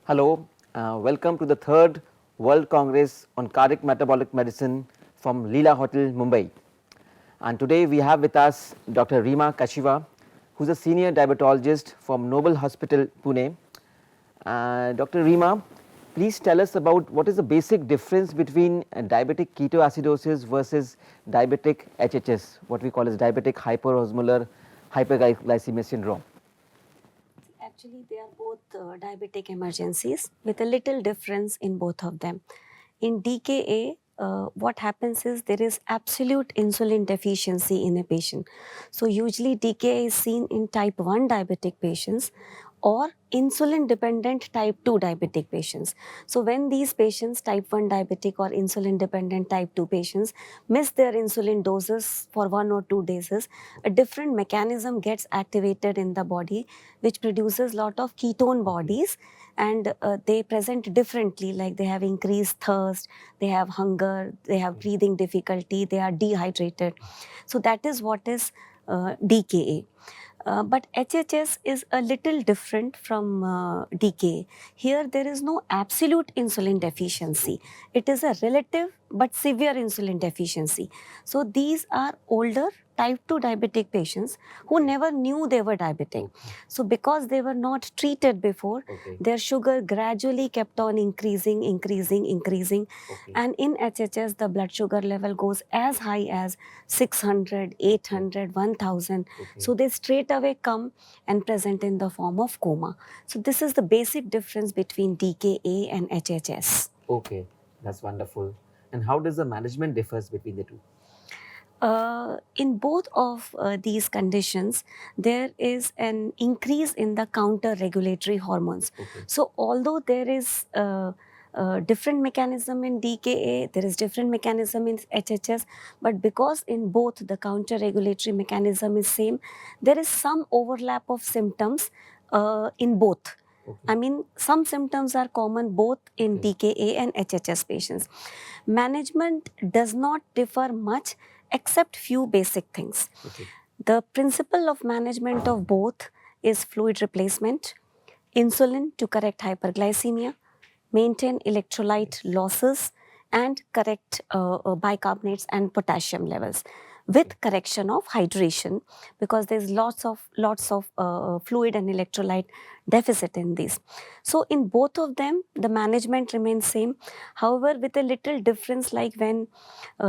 Hello, welcome to the third World Congress on Cardiac Metabolic Medicine from Leela Hotel, Mumbai. And today we have with us Dr. Rima Kashiva, who is a senior diabetologist from Noble Hospital, Pune. Dr. Rima, please tell us about what is the basic difference between diabetic ketoacidosis versus diabetic HHS, what we call as diabetic hyperosmolar hyperglycemia syndrome. Actually, they are both diabetic emergencies with a little difference in both of them. In DKA, what happens is there is absolute insulin deficiency in a patient. So, usually DKA is seen in type 1 diabetic patients or insulin dependent type 2 diabetic patients. So, when these patients, type 1 diabetic or insulin dependent type 2 patients, miss their insulin doses for 1 or 2 days, a different mechanism gets activated in the body which produces lot of ketone bodies, and they present differently, like they have increased thirst, they have hunger, they have breathing difficulty, they are dehydrated. So that is what is DKA. But HHS is a little different from DKA. Here there is no absolute insulin deficiency. It is a relative but severe insulin deficiency. So these are older type 2 diabetic patients who never knew they were diabetic. So because they were not treated before, their sugar gradually kept on increasing. And in HHS, the blood sugar level goes as high as 600, 800, 1000. So they straight away come and present in the form of coma. So this is the basic difference between DKA and HHS. Okay, that's wonderful. And how does the management differs between the two? In both of these conditions, there is an increase in the counter-regulatory hormones. So although there is different mechanism in DKA, there is different mechanism in HHS, but because in both the counter-regulatory mechanism is same, there is some overlap of symptoms in both. I mean, some symptoms are common both in DKA and HHS patients. Management does not differ much except few basic things. The principle of management of both is fluid replacement, insulin to correct hyperglycemia, maintain electrolyte losses, and correct bicarbonates and potassium levels with correction of hydration, because there's lots of fluid and electrolyte deficit in these. So in both of them, the management remains same. However, with a little difference, like when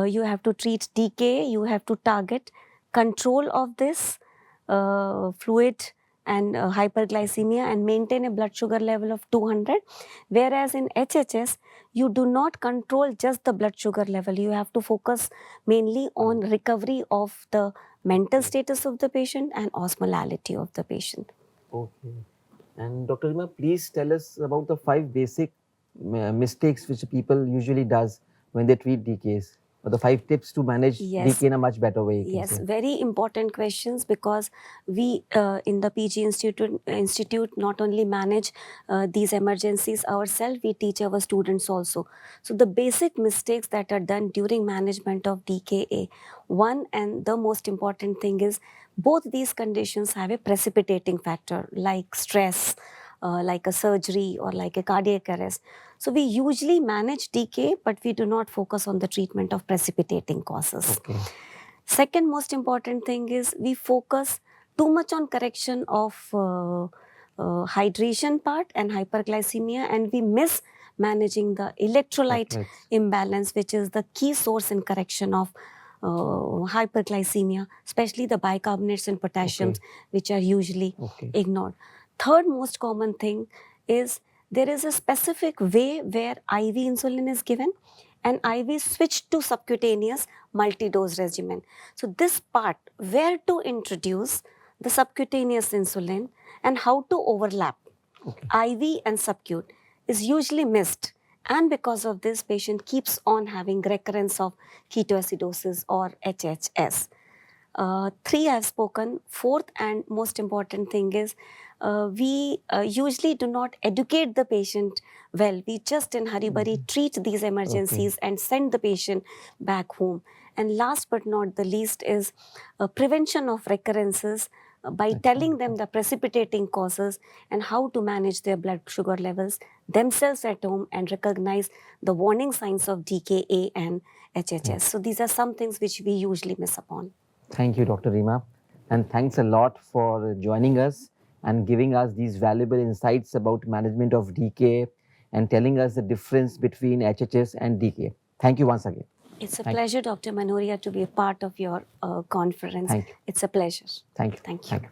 you have to treat DKA, you have to target control of this fluid and hyperglycemia and maintain a blood sugar level of 200, whereas in HHS you do not control just the blood sugar level. You have to focus mainly on recovery of the mental status of the patient and osmolality of the patient. Okay. And Dr. Rima, please tell us about the 5 basic mistakes which people usually does when they treat DKs, or the 5 tips to manage DK in a much better way. Yes, very important questions, because we in the PG Institute not only manage these emergencies ourselves, we teach our students also. So the basic mistakes that are done during management of DKA, one and the most important thing is both these conditions have a precipitating factor like stress, like a surgery or like a cardiac arrest. So we usually manage DKA, but we do not focus on the treatment of precipitating causes. Second most important thing is we focus too much on correction of hydration part and hyperglycemia, and we miss managing the electrolyte imbalance, which is the key source in correction of hyperglycemia, especially the bicarbonates and potassiums, which are usually ignored. Third most common thing is there is a specific way where IV insulin is given and IV switched to subcutaneous multi-dose regimen. So this part, where to introduce the subcutaneous insulin and how to overlap IV and subcut, is usually missed. And because of this, patient keeps on having recurrence of ketoacidosis or HHS. 3 I have spoken. Fourth and most important thing is we usually do not educate the patient well. We just in hurry-burry treat these emergencies and send the patient back home. And last but not the least is prevention of recurrences by telling them the precipitating causes and how to manage their blood sugar levels themselves at home and recognize the warning signs of DKA and HHS. So these are some things which we usually miss upon. Thank you, Dr. Reema. And thanks a lot for joining us and giving us these valuable insights about management of DKA and telling us the difference between HHS and DKA. Thank you once again. It's a pleasure, Dr. Manoria, to be a part of your conference. Thank you. It's a pleasure. Thank you. Thank you. Thank you.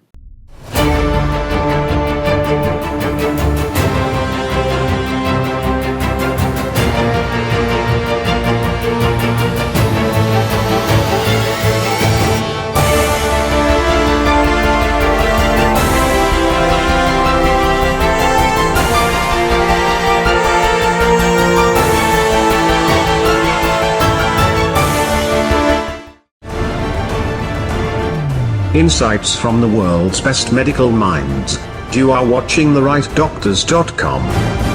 Insights from the world's best medical minds. You are watching therightdoctors.com.